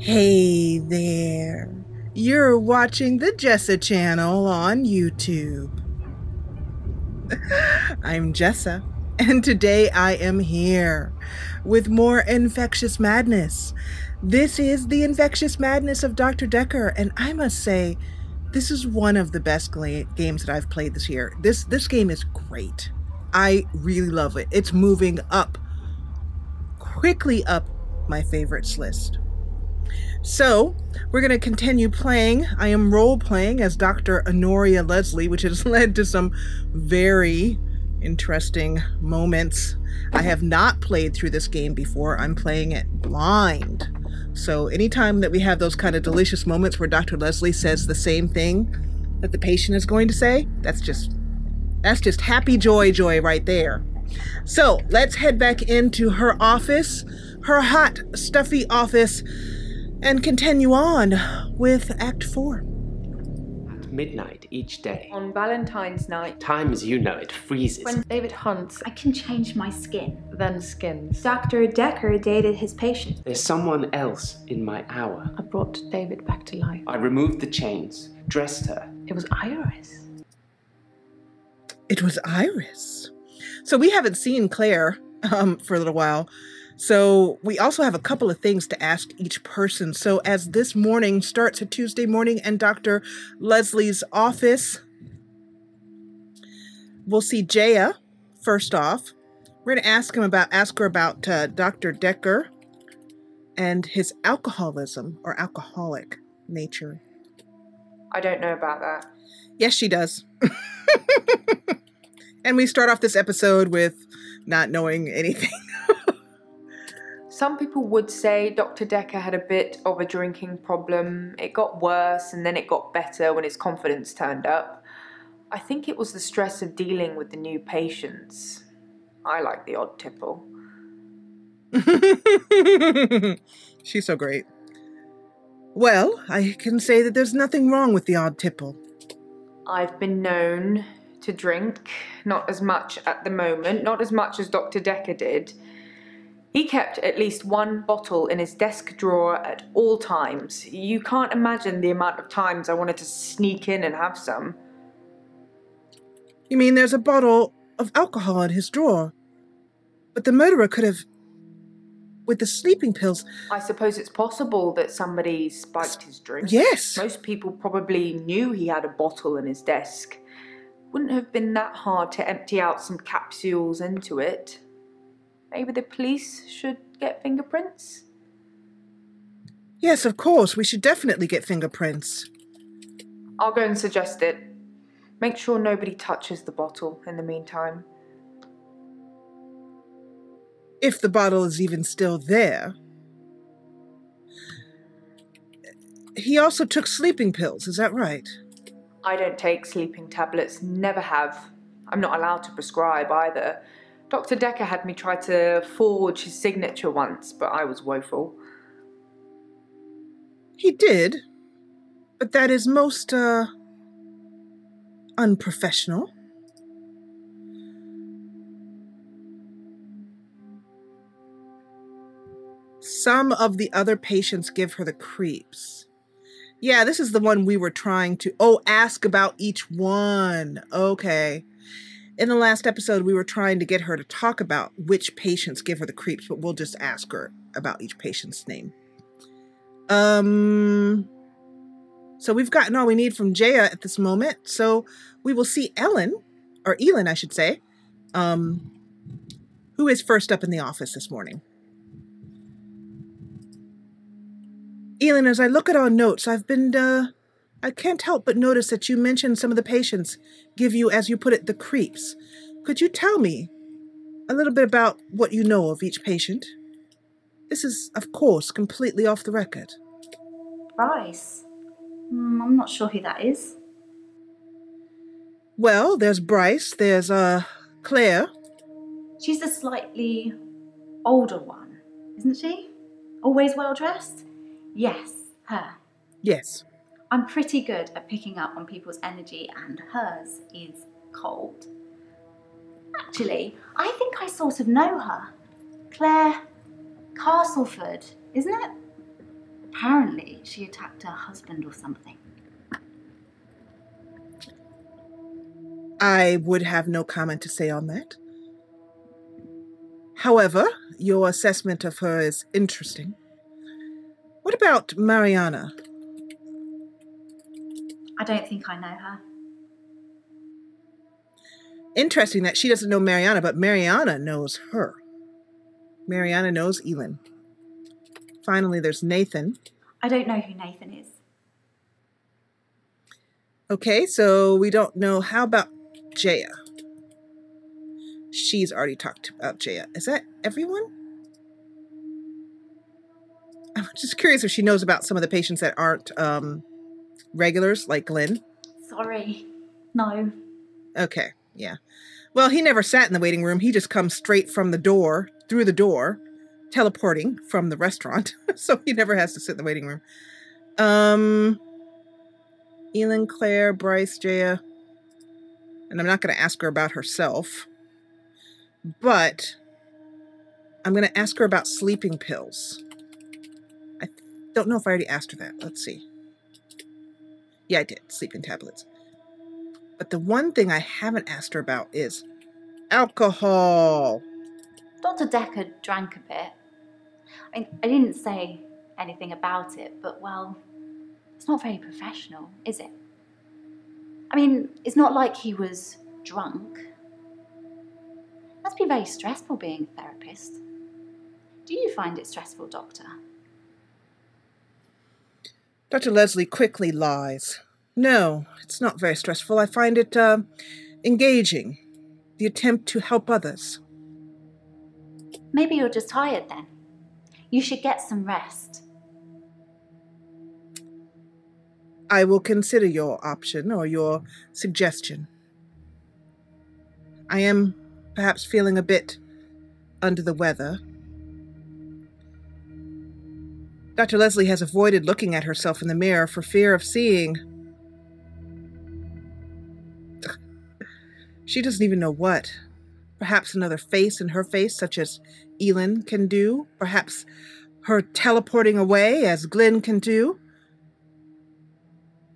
Hey there, you're watching the Jessa Channel on YouTube. I'm Jessa, and today I am here with more Infectious Madness. This is the Infectious Madness of Dr. Dekker, and I must say, this is one of the best games that I've played this year. This game is great. I really love it. It's moving up, quickly up my favorites list. So, we're going to continue playing. I am role-playing as Dr. Honoria Leslie, which has led to some very interesting moments. I have not played through this game before. I'm playing it blind. So anytime that we have those kind of delicious moments where Dr. Leslie says the same thing that the patient is going to say, that's just happy joy right there. So, let's head back into her office, her hot, stuffy office, and continue on with Act 4. At midnight each day. On Valentine's night. Time as you know it freezes. When David hunts. I can change my skin. Then skins. Dr. Dekker dated his patient. There's someone else in my hour. I brought David back to life. I removed the chains, dressed her. It was Iris. It was Iris. So we haven't seen Claire for a little while. So we also have a couple of things to ask each person. So as this morning starts, a Tuesday morning in Dr. Leslie's office, we'll see Jaya first off. We're going to ask her about Dr. Dekker and his alcoholism or alcoholic nature. I don't know about that. Yes, she does. And we start off this episode with not knowing anything. Some people would say Dr. Dekker had a bit of a drinking problem. It got worse and then it got better when his confidence turned up. I think it was the stress of dealing with the new patients. I like the odd tipple. She's so great. Well, I can say that there's nothing wrong with the odd tipple. I've been known to drink, not as much at the moment, not as much as Dr. Dekker did. He kept at least one bottle in his desk drawer at all times. You can't imagine the amount of times I wanted to sneak in and have some. You mean there's a bottle of alcohol in his drawer? But the murderer could have... with the sleeping pills... I suppose it's possible that somebody spiked his drink. Yes. Most people probably knew he had a bottle in his desk. Wouldn't have been that hard to empty out some capsules into it. Maybe the police should get fingerprints? Yes, of course. We should definitely get fingerprints. I'll go and suggest it. Make sure nobody touches the bottle in the meantime. If the bottle is even still there. He also took sleeping pills, is that right? I don't take sleeping tablets, never have. I'm not allowed to prescribe either. Dr. Dekker had me try to forge his signature once, but I was woeful. He did, but that is most, unprofessional. Some of the other patients give her the creeps. Yeah, this is the one we were trying to... Oh, ask about each one. Okay. In the last episode, we were trying to get her to talk about which patients give her the creeps, but we'll just ask her about each patient's name. So we've gotten all we need from Jaya at this moment. So we will see Elin, I should say, who is first up in the office this morning. Elin, as I look at our notes, I can't help but notice that you mentioned some of the patients give you, as you put it, the creeps. Could you tell me a little bit about what you know of each patient? This is, of course, completely off the record. Bryce? I'm not sure who that is. Well, there's Bryce, there's, Claire. She's the slightly older one, isn't she? Always well-dressed? Yes, her. Yes. I'm pretty good at picking up on people's energy, and hers is cold. Actually, I think I sort of know her. Claire Castleford, isn't it? Apparently, she attacked her husband or something. I would have no comment to say on that. However, your assessment of her is interesting. What about Mariana? I don't think I know her. Interesting that she doesn't know Mariana, but Mariana knows her. Mariana knows Elin. Finally, there's Nathan. I don't know who Nathan is. Okay, so we don't know. How about Jaya? She's already talked about Jaya. Is that everyone? I'm just curious if she knows about some of the patients that aren't regulars, like Glenn. Sorry. No. Okay, yeah. Well, he never sat in the waiting room. He just comes straight from the door, through the door, teleporting from the restaurant. So he never has to sit in the waiting room. Elin, Claire, Bryce, Jaya. And I'm not going to ask her about herself. But I'm going to ask her about sleeping pills. I don't know if I already asked her that. Let's see. Yeah, I did. Sleeping tablets. But the one thing I haven't asked her about is alcohol. Dr. Dekker drank a bit. I mean, I didn't say anything about it, but, well, it's not very professional, is it? I mean, it's not like he was drunk. It must be very stressful being a therapist. Do you find it stressful, Doctor? Dr. Leslie quickly lies. No, it's not very stressful. I find it engaging. The attempt to help others. Maybe you're just tired then. You should get some rest. I will consider your option or your suggestion. I am perhaps feeling a bit under the weather. Dr. Leslie has avoided looking at herself in the mirror for fear of seeing. She doesn't even know what. Perhaps another face in her face, such as Elin can do. Perhaps her teleporting away, as Glenn can do.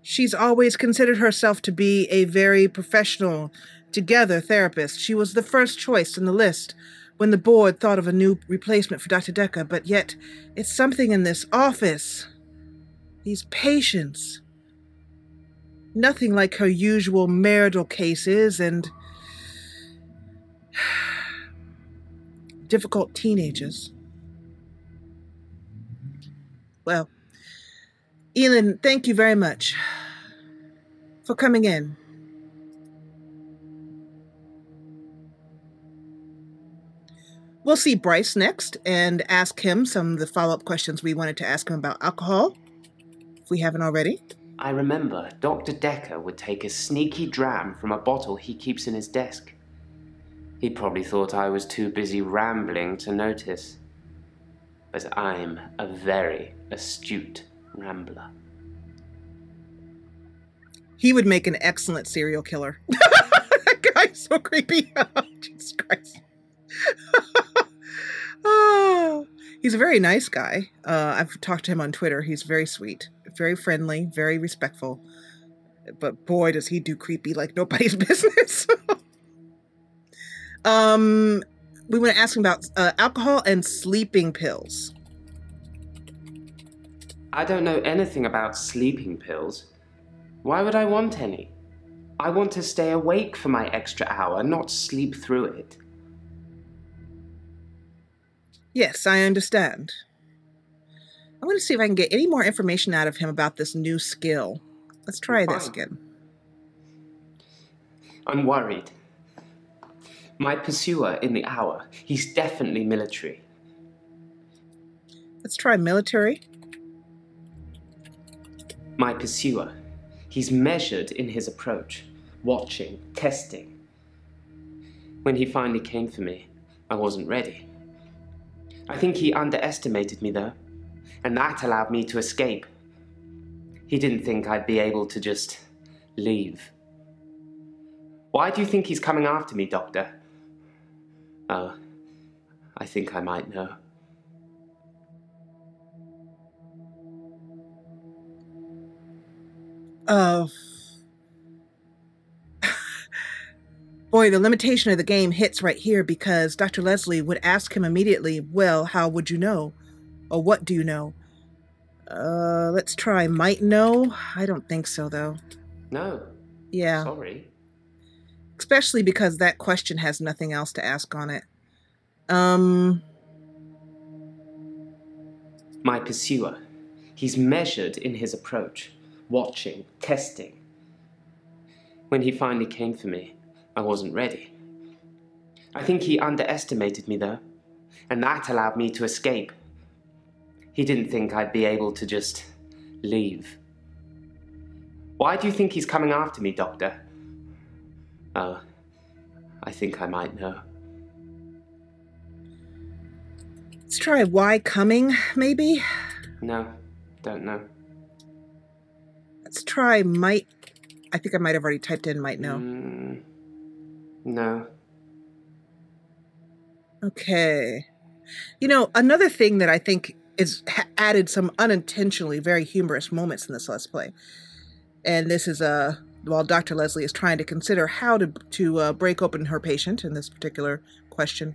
She's always considered herself to be a very professional, together therapist. She was the first choice on the list when the board thought of a new replacement for Dr. Dekker, but yet it's something in this office. These patients. Nothing like her usual marital cases and difficult teenagers. Well, Elin, thank you very much for coming in. We'll see Bryce next and ask him some of the follow-up questions we wanted to ask him about alcohol, if we haven't already. I remember Dr. Dekker would take a sneaky dram from a bottle he keeps in his desk. He probably thought I was too busy rambling to notice. But I'm a very astute rambler. He would make an excellent serial killer. That guy's so creepy. Oh, Jesus Christ. Oh, he's a very nice guy. I've talked to him on Twitter. He's very sweet, very friendly, very respectful. But boy, does he do creepy like nobody's business. We want to ask him about alcohol and sleeping pills. I don't know anything about sleeping pills. Why would I want any? I want to stay awake for my extra hour, not sleep through it. Yes, I understand. I want to see if I can get any more information out of him about this new skill. Let's try this again. I'm worried. My pursuer in the hour, he's definitely military. Let's try military. My pursuer, he's measured in his approach, watching, testing. When he finally came for me, I wasn't ready. I think he underestimated me though, and that allowed me to escape. He didn't think I'd be able to just leave. Why do you think he's coming after me, Doctor? Oh, I think I might know. Boy, the limitation of the game hits right here because Dr. Leslie would ask him immediately, well, how would you know? Or what do you know? Let's try might know. I don't think so, though. No. Yeah. Sorry. Especially because that question has nothing else to ask on it. My pursuer. He's measured in his approach, watching, testing. When he finally came for me, I wasn't ready. I think he underestimated me, though, and that allowed me to escape. He didn't think I'd be able to just leave. Why do you think he's coming after me, Doctor? Oh, I think I might know. Let's try why coming, maybe? No, don't know. Let's try might. I think I might have already typed in might know. No. Okay. You know, another thing that I think is added some unintentionally very humorous moments in this Let's Play. And this is while Dr. Leslie is trying to consider how to break open her patient in this particular question.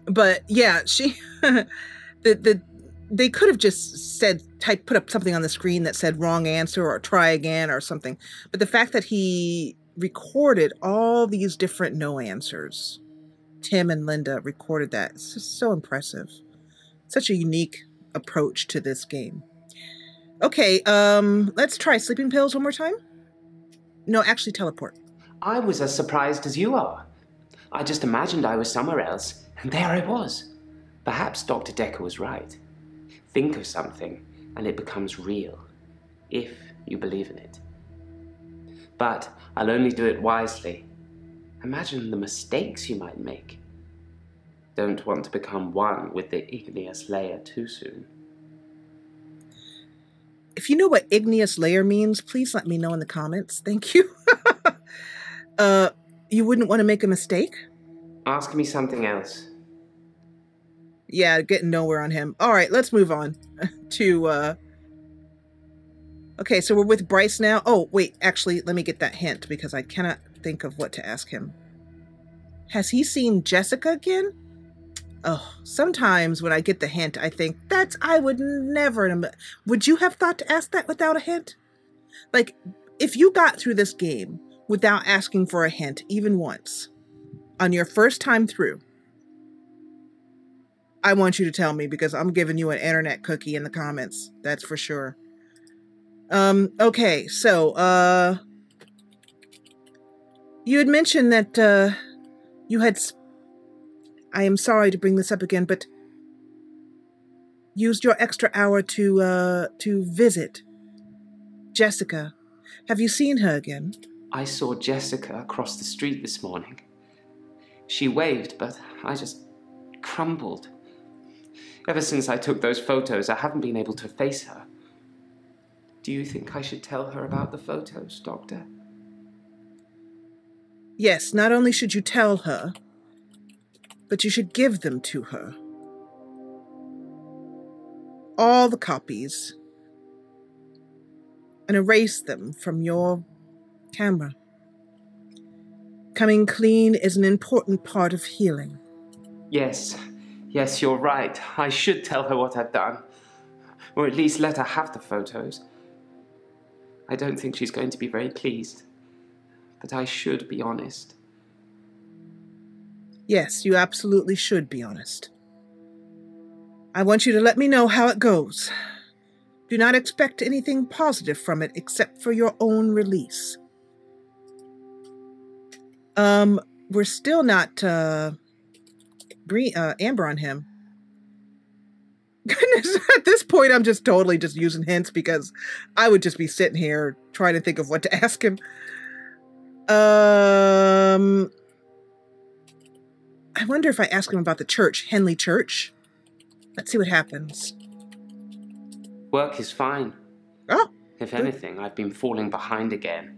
But yeah, she they could have just said put up something on the screen that said wrong answer or try again or something. But the fact that he recorded all these different no answers, Tim and Linda recorded that. It's just so impressive. Such a unique approach to this game. Okay, let's try sleeping pills one more time. No, actually teleport. I was as surprised as you are. I just imagined I was somewhere else, and there I was. Perhaps Dr. Dekker was right. Think of something, and it becomes real, if you believe in it. But I'll only do it wisely. Imagine the mistakes you might make. Don't want to become one with the igneous layer too soon. If you know what igneous layer means, please let me know in the comments. Thank you. You wouldn't want to make a mistake? Ask me something else. Yeah, getting nowhere on him. All right, let's move on to... Okay, so we're with Bryce now. Oh, wait, actually, let me get that hint because I cannot think of what to ask him. Has he seen Jessica again? Oh, sometimes when I get the hint, I think, I would never... Would you have thought to ask that without a hint? Like, if you got through this game without asking for a hint, even once, on your first time through, I want you to tell me because I'm giving you an internet cookie in the comments. That's for sure. Okay, so, you had mentioned that, you had... I am sorry to bring this up again, but used your extra hour to visit Jessica. Have you seen her again? I saw Jessica across the street this morning. She waved, but I just crumbled. Ever since I took those photos, I haven't been able to face her. Do you think I should tell her about the photos, Doctor? Yes, not only should you tell her, but you should give them to her. All the copies. And erase them from your camera. Coming clean is an important part of healing. Yes, you're right. I should tell her what I've done. Or at least let her have the photos. I don't think she's going to be very pleased. But I should be honest. Yes, you absolutely should be honest. I want you to let me know how it goes. Do not expect anything positive from it except for your own release. We're still not amber on him. Goodness, at this point I'm just totally just using hints because I would just be sitting here trying to think of what to ask him. I wonder if I ask him about the church, Henley Church. Let's see what happens. Work is fine. Oh. If anything, I've been falling behind again.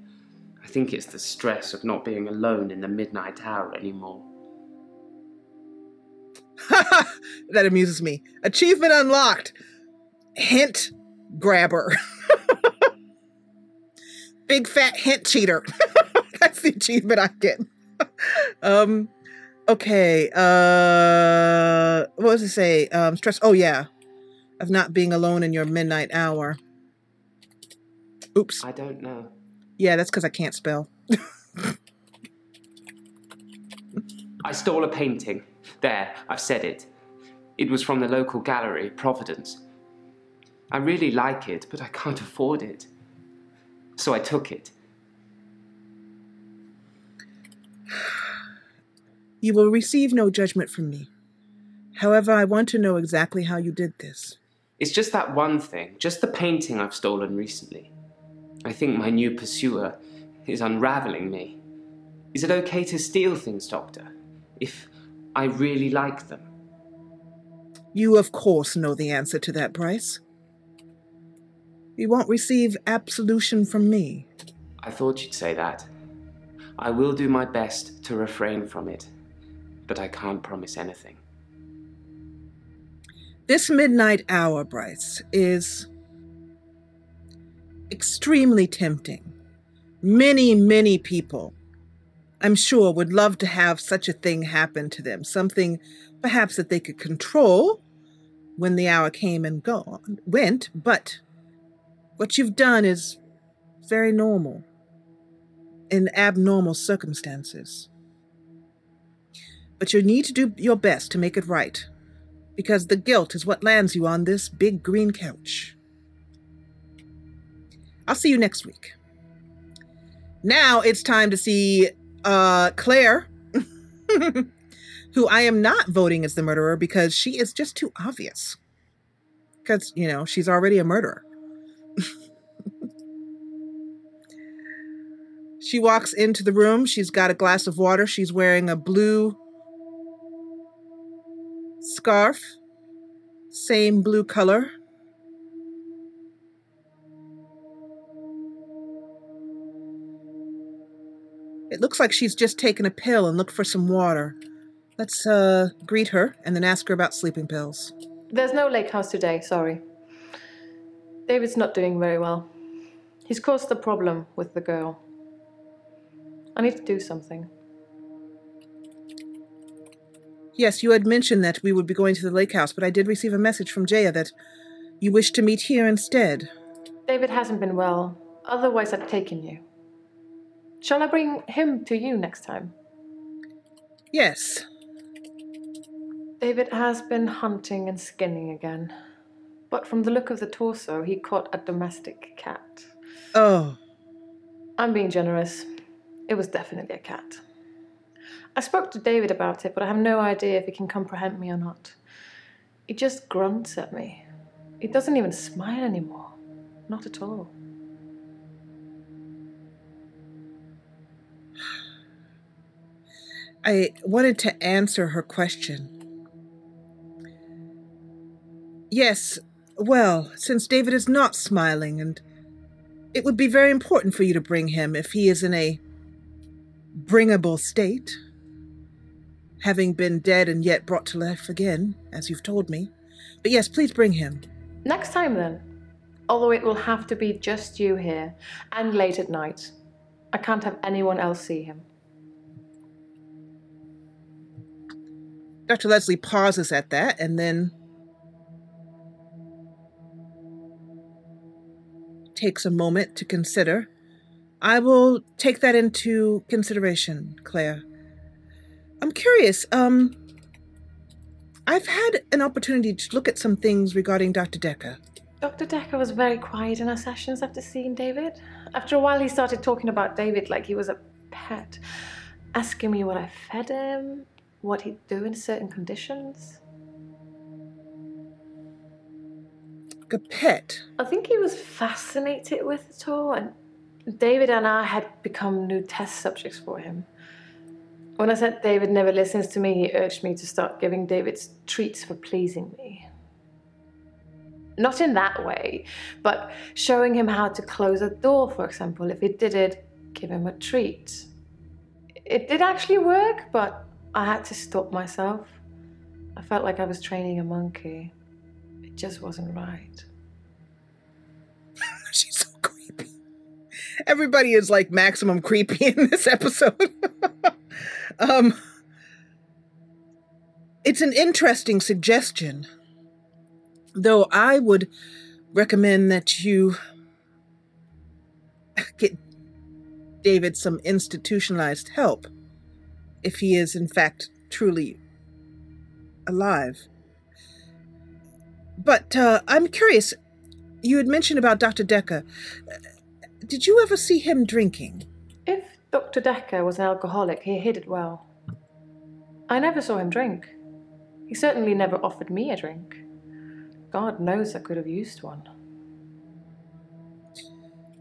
I think it's the stress of not being alone in the midnight hour anymore. That amuses me. Achievement unlocked. Hint, grabber. Big fat hint cheater. That's the achievement I get. Okay. What was it say? Stress. Oh yeah. Of not being alone in your midnight hour. Oops. I don't know. Yeah, that's because I can't spell. I stole a painting. There, I've said it. It was from the local gallery, Providence. I really like it, but I can't afford it. So I took it. You will receive no judgment from me. However, I want to know exactly how you did this. It's just that one thing, just the painting I've stolen recently. I think my new pursuer is unraveling me. Is it okay to steal things, Doctor, if I really like them? You, of course, know the answer to that, Bryce. You won't receive absolution from me. I thought you'd say that. I will do my best to refrain from it, but I can't promise anything. This midnight hour, Bryce, is extremely tempting. Many, many people, I'm sure, would love to have such a thing happen to them. Something perhaps that they could control when the hour came and went, but what you've done is very normal in abnormal circumstances. But you need to do your best to make it right, because the guilt is what lands you on this big green couch. I'll see you next week. Now it's time to see Claire, who I am not voting as the murderer because she is just too obvious. Because, you know, she's already a murderer. She walks into the room. She's got a glass of water. She's wearing a blue scarf. Same blue color. It looks like she's just taken a pill and looked for some water. Let's greet her and then ask her about sleeping pills. There's no lake house today, sorry. David's not doing very well. He's caused a problem with the girl. I need to do something. Yes, you had mentioned that we would be going to the lake house, but I did receive a message from Jaya that you wish to meet here instead. David hasn't been well. Otherwise, I'd taken you. Shall I bring him to you next time? Yes. David has been hunting and skinning again. But from the look of the torso, he caught a domestic cat. Oh. I'm being generous. It was definitely a cat. I spoke to David about it, but I have no idea if he can comprehend me or not. He just grunts at me. He doesn't even smile anymore. Not at all. I wanted to answer her question. Yes, well, since David is not smiling, and it would be very important for you to bring him if he is in a bringable state, having been dead and yet brought to life again, as you've told me. But yes, please bring him. Next time then. Although it will have to be just you here, and late at night. I can't have anyone else see him. Dr. Leslie pauses at that and then takes a moment to consider. I will take that into consideration, Claire. I'm curious, I've had an opportunity to look at some things regarding Dr. Dekker. Dr. Dekker was very quiet in our sessions after seeing David. After a while, he started talking about David like he was a pet, asking me what I fed him, what he'd do in certain conditions. A pet? I think he was fascinated with it all, and David and I had become new test subjects for him. When I said David never listens to me, he urged me to start giving David treats for pleasing me. Not in that way, but showing him how to close a door, for example. If he did it, give him a treat. It did actually work, but I had to stop myself. I felt like I was training a monkey. It just wasn't right. creepy. Everybody is like maximum creepy in this episode. It's an interesting suggestion, though I would recommend that you get David some institutionalized help if he is in fact truly alive. But I'm curious, you had mentioned about Dr. Dekker. Did you ever see him drinking? If Dr. Dekker was an alcoholic, he hid it well. I never saw him drink. He certainly never offered me a drink. God knows I could have used one.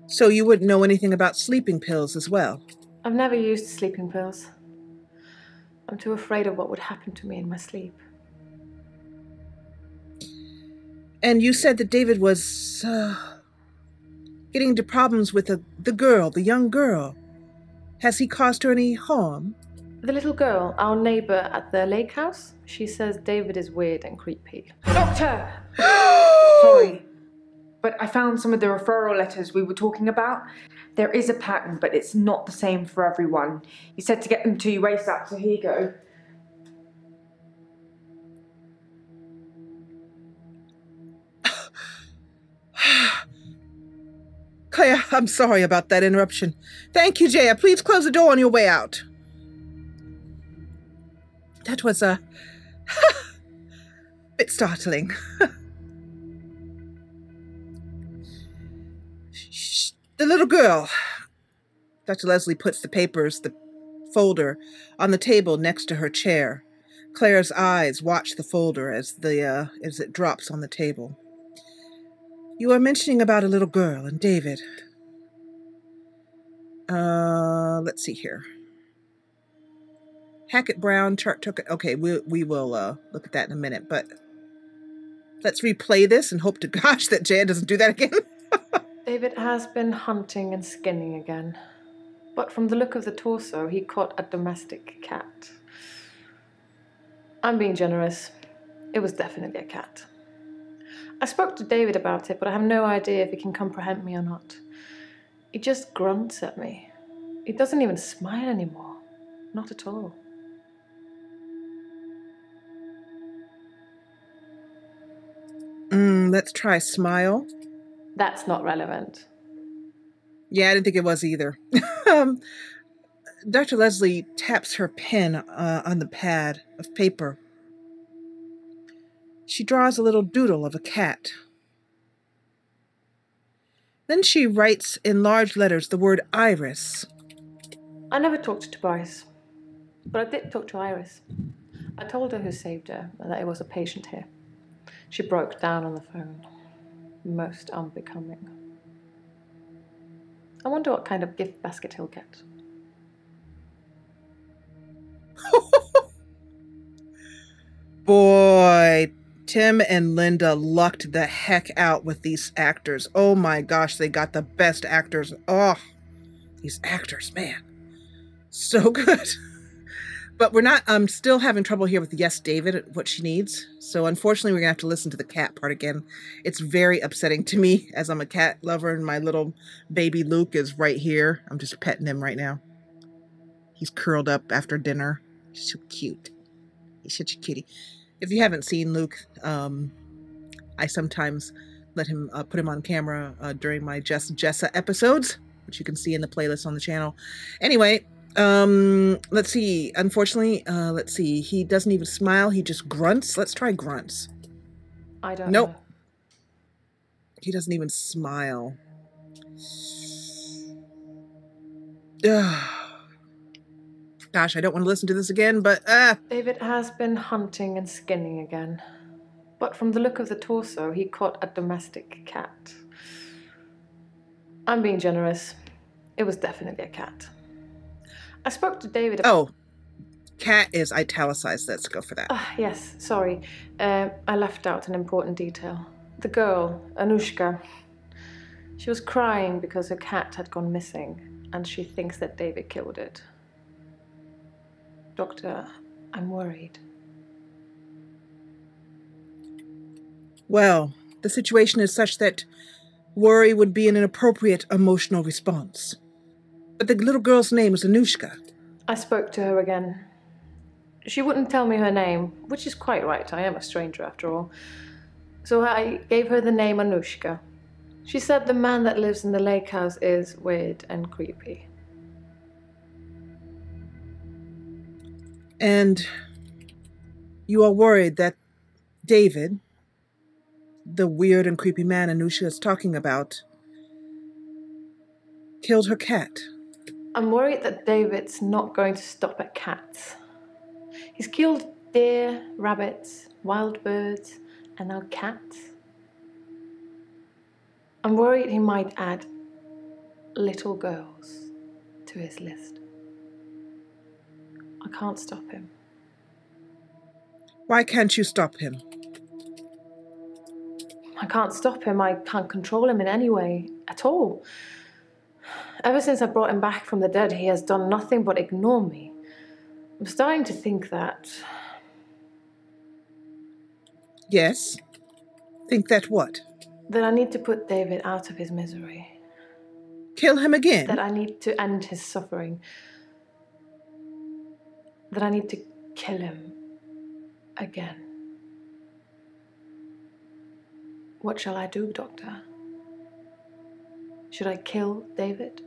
So you wouldn't know anything about sleeping pills as well? I've never used sleeping pills. I'm too afraid of what would happen to me in my sleep. And you said that David was getting into problems with the young girl. Has he caused her any harm? The little girl, our neighbor at the lake house, she says David is weird and creepy. Doctor! Sorry, but I found some of the referral letters we were talking about. There is a pattern, but it's not the same for everyone. You said to get them to you ASAP, so here you go. Claire, I'm sorry about that interruption. Thank you, Jaya. Please close the door on your way out. That was a bit startling. The little girl. Dr. Leslie puts the folder, on the table next to her chair. Claire's eyes watch the folder as it drops on the table. You are mentioning about a little girl and David. Let's see here. Hackett Brown, chart took it. Okay, we will look at that in a minute, but let's replay this and hope to gosh that Jan doesn't do that again. David has been hunting and skinning again. But from the look of the torso, he caught a domestic cat. I'm being generous. It was definitely a cat. I spoke to David about it, but I have no idea if he can comprehend me or not. He just grunts at me. He doesn't even smile anymore. Not at all. Let's try smile. That's not relevant. Yeah, I didn't think it was either. Dr. Leslie taps her pen on the pad of paper. She draws a little doodle of a cat. Then she writes in large letters the word Iris. I never talked to Tobias, but I did talk to Iris. I told her who saved her and that it was a patient here. She broke down on the phone. Most unbecoming. I wonder what kind of gift basket he'll get. Boy, Tim and Linda lucked the heck out with these actors. Oh my gosh, they got the best actors. Oh, these actors, man. So good. But I'm still having trouble here with yes, David, what she needs. So unfortunately, we're going to have to listen to the cat part again. It's very upsetting to me as I'm a cat lover and my little baby Luke is right here. I'm just petting him right now. He's curled up after dinner. He's so cute. He's such a cutie. If you haven't seen Luke, I sometimes let him put him on camera during my Jessa episodes, which you can see in the playlist on the channel. Anyway, let's see. Unfortunately, let's see. He doesn't even smile. He just grunts. Let's try grunts. I don't know. He doesn't even smile. Ugh. Gosh, I don't want to listen to this again, but David has been hunting and skinning again. But from the look of the torso, he caught a domestic cat. I'm being generous. It was definitely a cat. I spoke to David about... Oh, cat is italicized. Let's go for that. Yes, sorry. I left out an important detail. The girl, Anushka, she was crying because her cat had gone missing, and she thinks that David killed it. Doctor, I'm worried. Well, the situation is such that worry would be an inappropriate emotional response. But the little girl's name is Anushka. I spoke to her again. She wouldn't tell me her name, which is quite right. I am a stranger after all. So I gave her the name Anushka. She said the man that lives in the lake house is weird and creepy. And you are worried that David, the weird and creepy man Anushka is talking about, killed her cat. I'm worried that David's not going to stop at cats. He's killed deer, rabbits, wild birds, and now cats. I'm worried he might add little girls to his list. I can't stop him. Why can't you stop him? I can't stop him. I can't control him in any way at all. Ever since I brought him back from the dead, he has done nothing but ignore me. I'm starting to think that... Yes? Think that what? That I need to put David out of his misery. Kill him again? That I need to end his suffering. That I need to kill him again. What shall I do, Doctor? Should I kill David?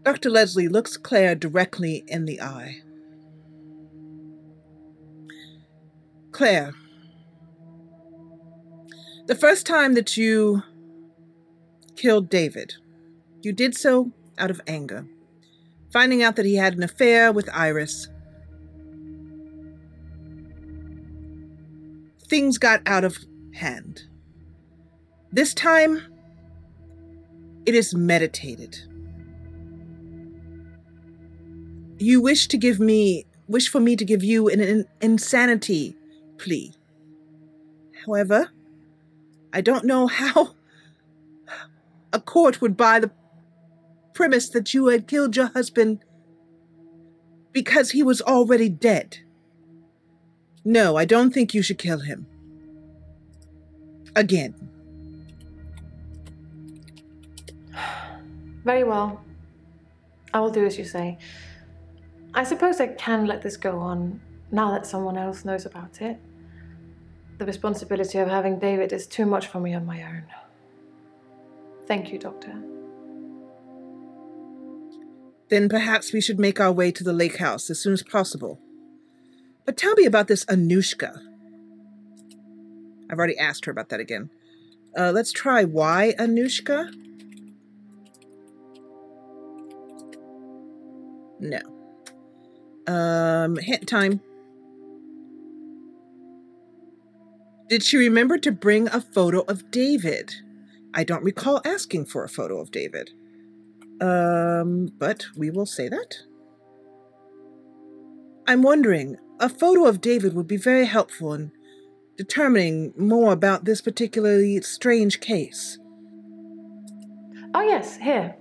Dr. Leslie looks Claire directly in the eye. Claire, the first time that you killed David, you did so out of anger, finding out that he had an affair with Iris. Things got out of hand. This time, it is meditated. You wish for me to give you an insanity plea. However, I don't know how a court would buy the premise that you had killed your husband because he was already dead. No, I don't think you should kill him. Again. Very well. I will do as you say. I suppose I can let this go on now that someone else knows about it. The responsibility of having David is too much for me on my own. Thank you, Doctor. Then perhaps we should make our way to the lake house as soon as possible. But tell me about this Anushka. I've already asked her about that again. Let's try why Anushka? No. Hint time. Did she remember to bring a photo of David? I don't recall asking for a photo of David. But we will say that. I'm wondering, a photo of David would be very helpful in determining more about this particularly strange case. Oh yes, here.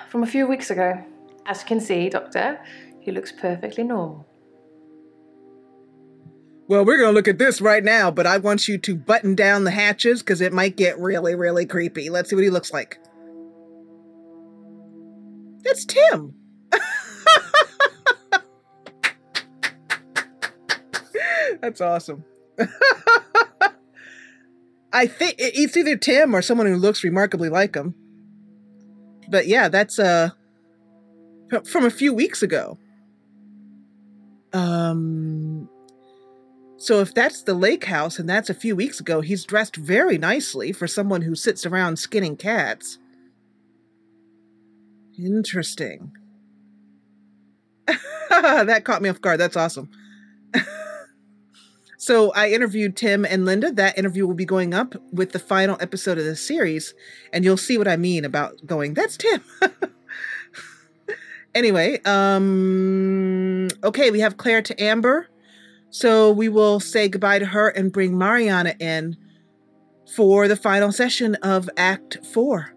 From a few weeks ago. As you can see, Doctor, he looks perfectly normal. Well, we're going to look at this right now, but I want you to button down the hatches because it might get really, really creepy. Let's see what he looks like. That's Tim. That's awesome. I think it's either Tim or someone who looks remarkably like him. But yeah, that's from a few weeks ago. So if that's the lake house and that's a few weeks ago, he's dressed very nicely for someone who sits around skinning cats. Interesting. That caught me off guard. That's awesome. So I interviewed Tim and Linda. That interview will be going up with the final episode of this series, and you'll see what I mean about going, that's Tim. Anyway, okay, we have Claire to Amber. So we will say goodbye to her and bring Mariana in for the final session of Act 4.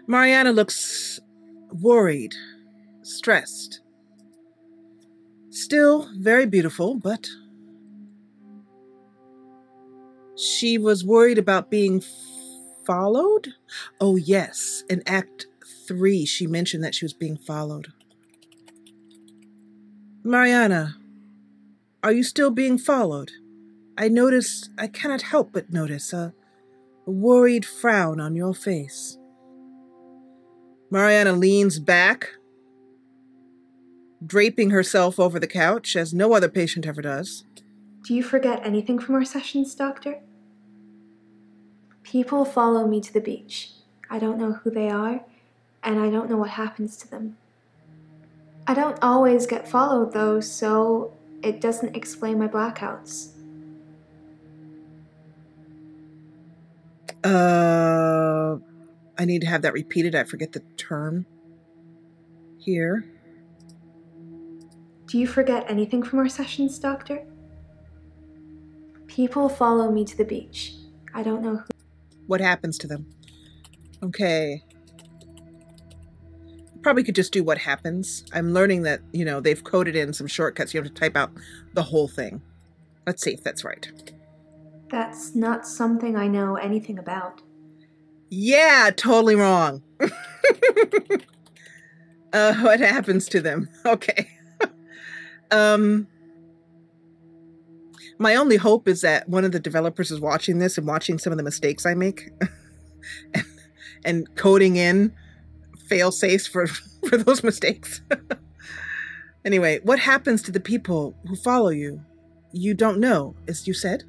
Mariana looks worried, stressed. Still very beautiful, but she was worried about being followed? Oh yes, in Act 3 she mentioned that she was being followed. Mariana, are you still being followed? I cannot help but notice a worried frown on your face. Mariana leans back, draping herself over the couch as no other patient ever does. Do you forget anything from our sessions, Doctor? People follow me to the beach. I don't know who they are, and I don't know what happens to them. I don't always get followed, though, so it doesn't explain my blackouts. I need to have that repeated. I forget the term here. Do you forget anything from our sessions, Doctor? People follow me to the beach. I don't know who. What happens to them? Okay. Probably could just do what happens. I'm learning that, they've coded in some shortcuts. You have to type out the whole thing. Let's see if that's right. That's not something I know anything about. Yeah, totally wrong. What happens to them? Okay. My only hope is that one of the developers is watching this and watching some of the mistakes I make and coding in fail-safes for those mistakes. Anyway, what happens to the people who follow you? You don't know, as you said?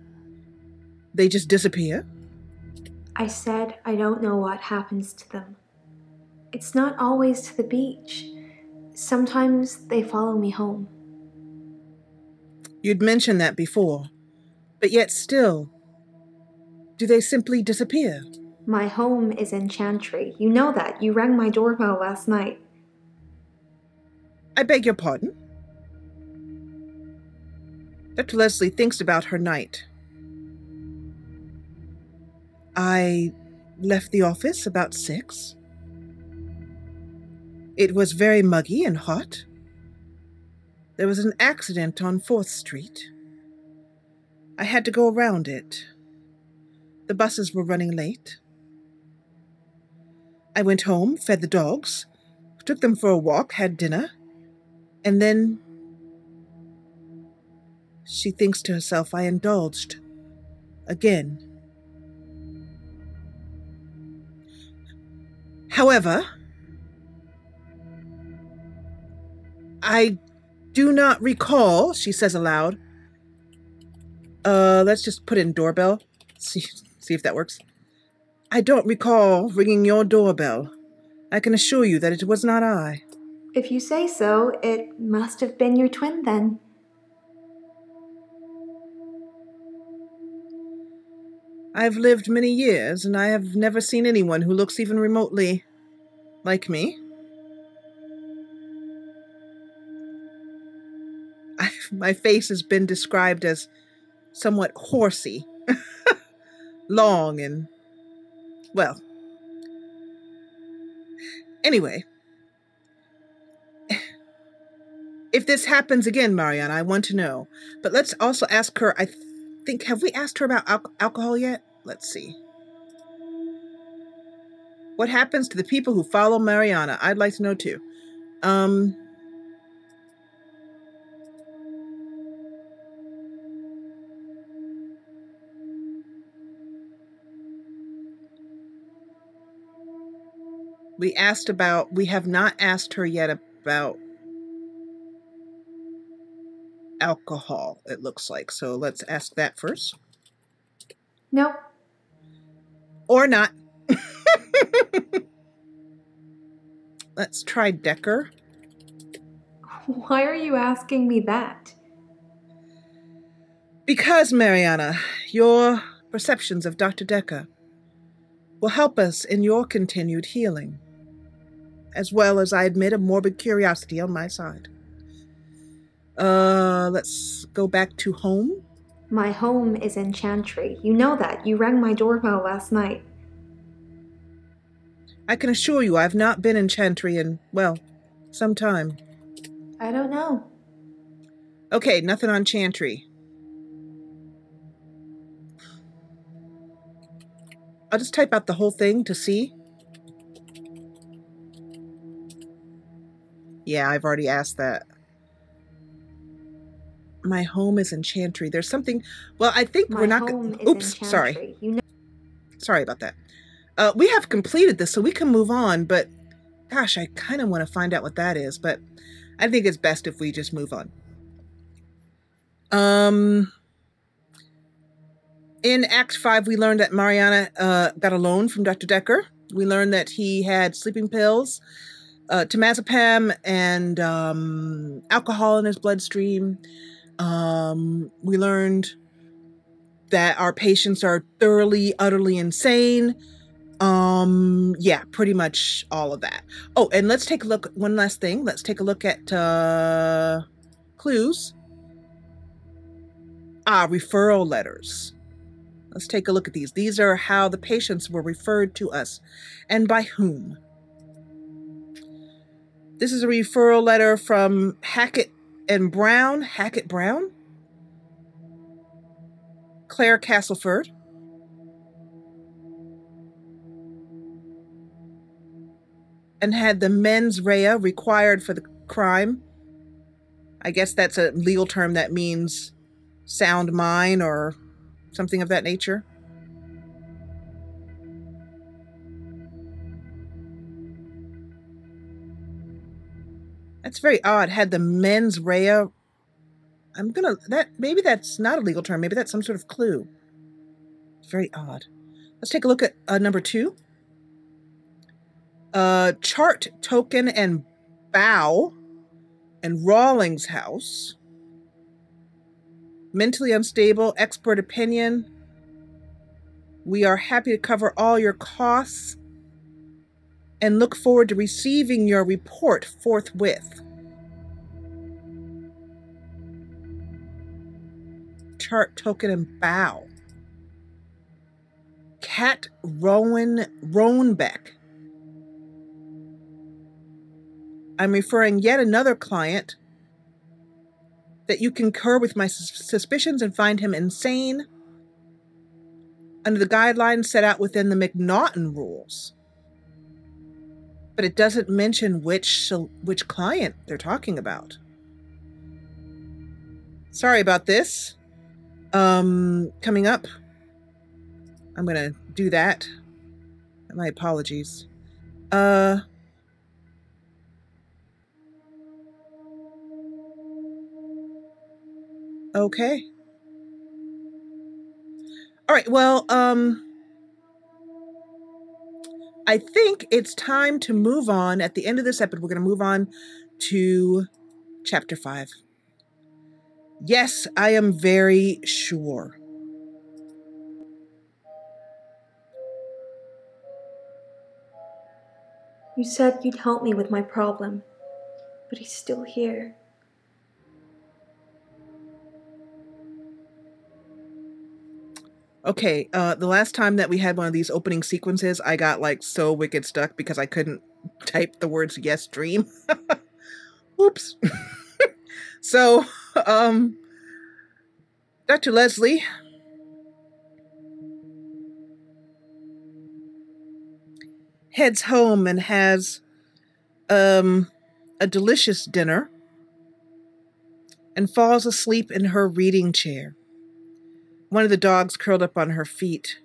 They just disappear? I said I don't know what happens to them. It's not always to the beach. Sometimes they follow me home. You'd mentioned that before, but yet still, do they simply disappear? My home is in Chantry. You know that. You rang my doorbell last night. I beg your pardon? Dr. Leslie thinks about her night. I left the office about 6. It was very muggy and hot. There was an accident on 4th Street. I had to go around it. The buses were running late. I went home, fed the dogs, took them for a walk, had dinner, and then she thinks to herself I indulged again. However, I do not recall, she says aloud. Let's just put in doorbell. See if that works. I don't recall ringing your doorbell. I can assure you that it was not I. If you say so, it must have been your twin then. I've lived many years, and I have never seen anyone who looks even remotely like me. My face has been described as somewhat horsey, long, and, well. Anyway, if this happens again, Mariana, I want to know. But let's also ask her, have we asked her about alcohol yet? Let's see. What happens to the people who follow Mariana? I'd like to know too. We have not asked her yet about alcohol, it looks like. So let's ask that first. Nope. Or not. Let's try Dekker. Why are you asking me that? Because, Mariana, your perceptions of Dr. Dekker will help us in your continued healing, as well as, I admit, a morbid curiosity on my side. Let's go back to home. My home is in Chantry. You know that. You rang my doorbell last night. I can assure you I've not been in Chantry in, well, some time. I don't know. Okay, nothing on Chantry. I'll just type out the whole thing to see. Yeah, I've already asked that. My home is in Chantry. There's something... Well, I think we're not... Oops, sorry. You know. Sorry about that. We have completed this, so we can move on, but... Gosh, I kind of want to find out what that is, but I think it's best if we just move on. In Act 5, we learned that Mariana got a loan from Dr. Dekker. We learned that he had sleeping pills, temazepam, and alcohol in his bloodstream. We learned that our patients are thoroughly, utterly insane. Yeah, pretty much all of that. Oh, and let's take a look. One last thing. Let's take a look at clues. Referral letters. Let's take a look at these. These are how the patients were referred to us and by whom. This is a referral letter from Hackett and Brown. Hackett Brown? Claire Castleford. And had the mens rea required for the crime. I guess that's a legal term that means sound mind or something of that nature. That's very odd. Had the mens rea. Maybe that's not a legal term. Maybe that's some sort of clue. It's very odd. Let's take a look at number 2. Chart, token, and bow, and Rawlings house. Mentally unstable, expert opinion. We are happy to cover all your costs and look forward to receiving your report forthwith. Chart, token, and bow. Kat Roanbeck. I'm referring yet another client that you concur with my suspicions and find him insane under the guidelines set out within the McNaughton rules. But it doesn't mention which client they're talking about. Sorry about this. Coming up, I'm going to do that. My apologies. Okay. All right, well, I think it's time to move on. At the end of this episode, we're going to move on to Chapter 5. Yes, I am very sure. You said you'd help me with my problem, but he's still here. Okay, the last time that we had one of these opening sequences, I got like so wicked stuck because I couldn't type the words yes dream. Oops. So, Dr. Leslie heads home and has a delicious dinner and falls asleep in her reading chair. One of the dogs curled up on her feet.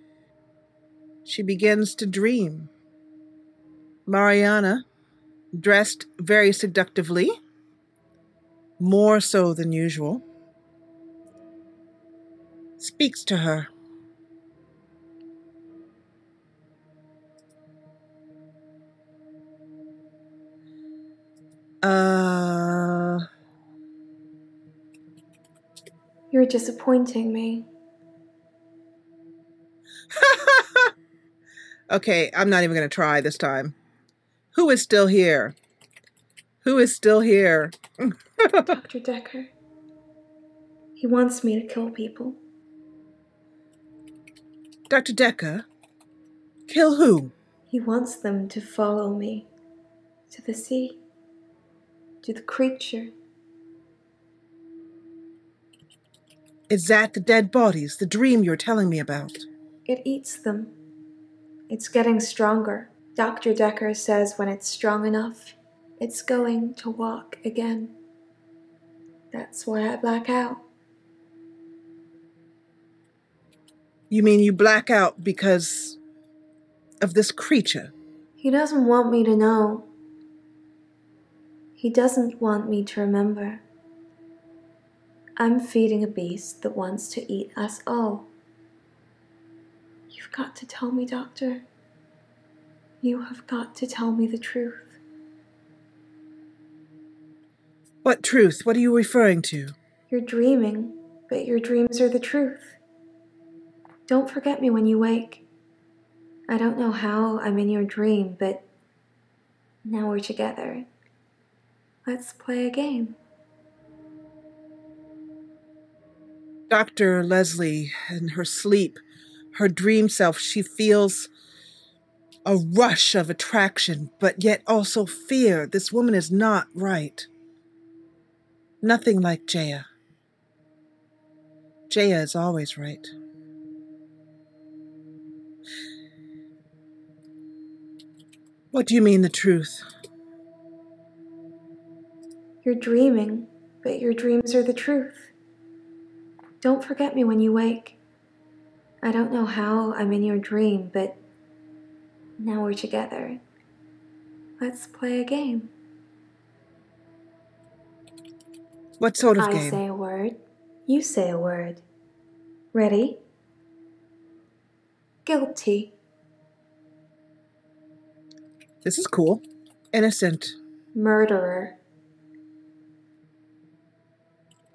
She begins to dream. Mariana, dressed very seductively, more so than usual, speaks to her. You're disappointing me. Okay, I'm not even going to try this time. Who is still here? Who is still here? Dr. Dekker. He wants me to kill people. Dr. Dekker? Kill who? He wants them to follow me. To the sea. To the creature. Is that the dead bodies, the dream you're telling me about? It eats them. It's getting stronger. Dr. Dekker says when it's strong enough, it's going to walk again. That's why I black out. You mean you black out because of this creature? He doesn't want me to know. He doesn't want me to remember. I'm feeding a beast that wants to eat us all. You've got to tell me, Doctor. You have got to tell me the truth. What truth? What are you referring to? You're dreaming, but your dreams are the truth. Don't forget me when you wake. I don't know how I'm in your dream, but now we're together. Let's play a game. Dr. Leslie, in her sleep, her dream self, she feels a rush of attraction, but yet also fear. This woman is not right. Nothing like Jaya. Jaya is always right. What do you mean, the truth? You're dreaming, but your dreams are the truth. Don't forget me when you wake. I don't know how I'm in your dream, but now we're together. Let's play a game. What sort of I game? say a word, you say a word. Ready? Guilty. This is cool. Innocent. Murderer.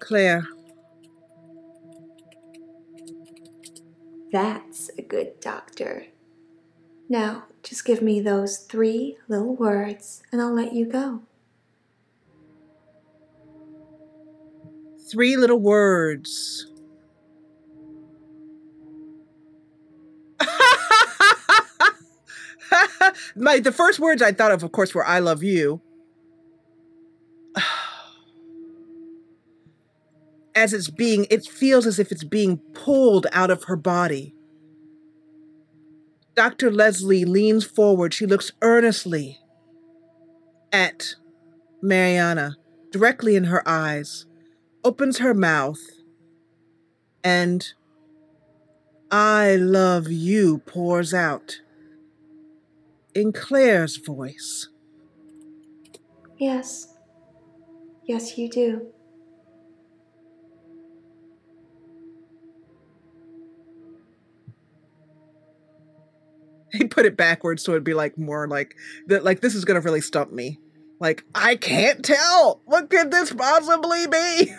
Claire. That's a good doctor. Now, just give me those 3 little words and I'll let you go. 3 little words. The first words I thought of course, were I love you. It feels as if it's being pulled out of her body. Dr. Leslie leans forward. She looks earnestly at Mariana, directly in her eyes, opens her mouth, and I love you pours out in Claire's voice. Yes. Yes, you do. He put it backwards so it'd be like more like that. Like, this is gonna really stump me. Like, I can't tell. What could this possibly be?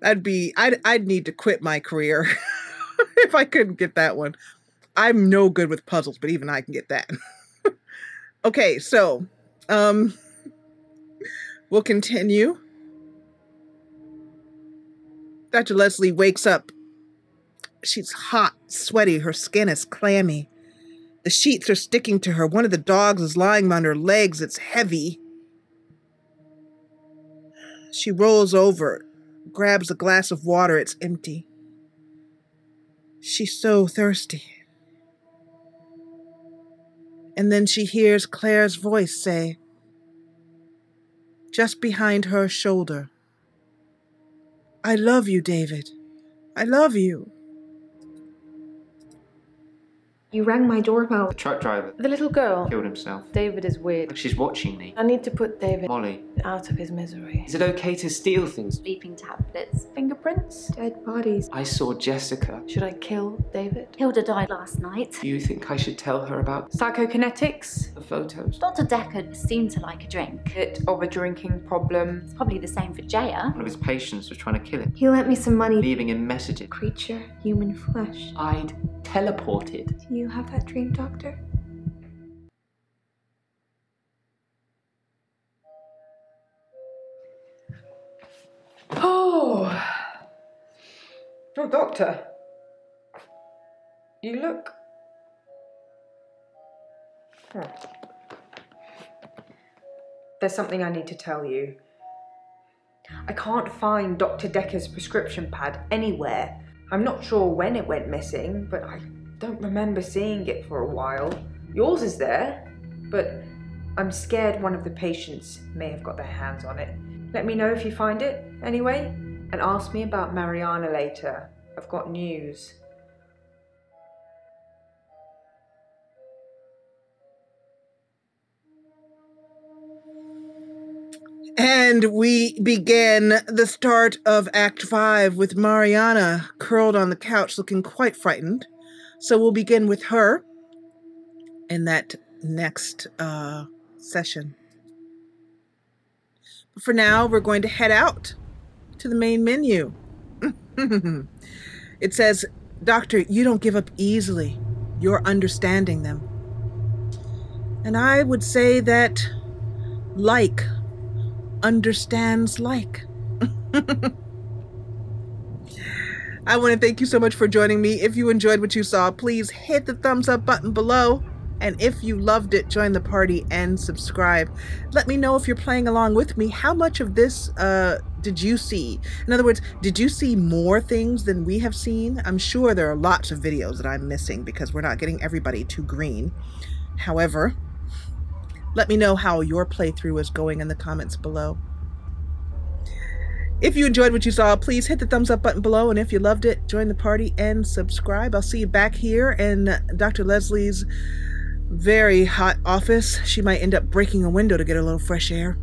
I'd need to quit my career if I couldn't get that one. I'm no good with puzzles, but even I can get that. Okay, so we'll continue. Dr. Leslie wakes up. She's hot, sweaty, her skin is clammy. The sheets are sticking to her. One of the dogs is lying on her legs. It's heavy. She rolls over, grabs a glass of water. It's empty. She's so thirsty. And then she hears Claire's voice say, just behind her shoulder, I love you, David. I love you. You rang my doorbell. The truck driver The little girl. killed himself. David is weird. She's watching me. I need to put David Molly, out of his misery. is it okay to steal things? Sleeping tablets. Fingerprints? Dead bodies. I saw Jessica. Should I kill David? Hilda died last night. Do you think I should tell her about Psychokinetics? the photos? Dr. Dekker seemed to like a drink. Bit of a drinking problem. It's probably the same for Jaya. One of his patients was trying to kill him, He lent me some money. leaving him messages. Creature, human flesh. I'd teleported. Do you have that dream, Doctor? Oh, Doctor. You look There's something I need to tell you. I can't find Dr. Dekker's prescription pad anywhere. I'm not sure when it went missing, but I don't remember seeing it for a while. Yours is there, but I'm scared one of the patients may have got their hands on it. Let me know if you find it, anyway, and ask me about Mariana later. I've got news. And we begin the start of Act 5 with Mariana curled on the couch looking quite frightened. So we'll begin with her in that next session. But for now, we're going to head out to the main menu. It says, "Doctor, you don't give up easily. You're understanding them." And I would say that like understands like. I want to thank you so much for joining me. If you enjoyed what you saw, please hit the thumbs up button below. And if you loved it, join the party and subscribe. Let me know if you're playing along with me. How much of this did you see? In other words, did you see more things than we have seen? I'm sure there are lots of videos that I'm missing because we're not getting everybody to green. However, let me know how your playthrough is going in the comments below. If you enjoyed what you saw, please hit the thumbs up button below. And if you loved it, join the party and subscribe. I'll see you back here in Dr. Leslie's very hot office. She might end up breaking a window to get a little fresh air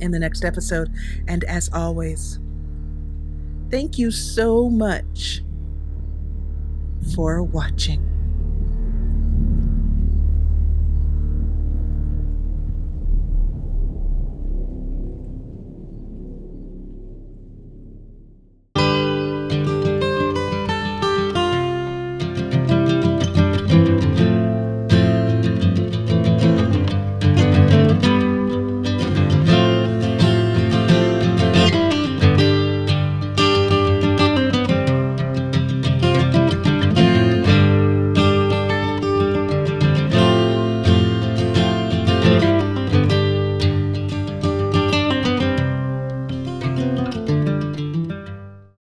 in the next episode. And as always, thank you so much for watching.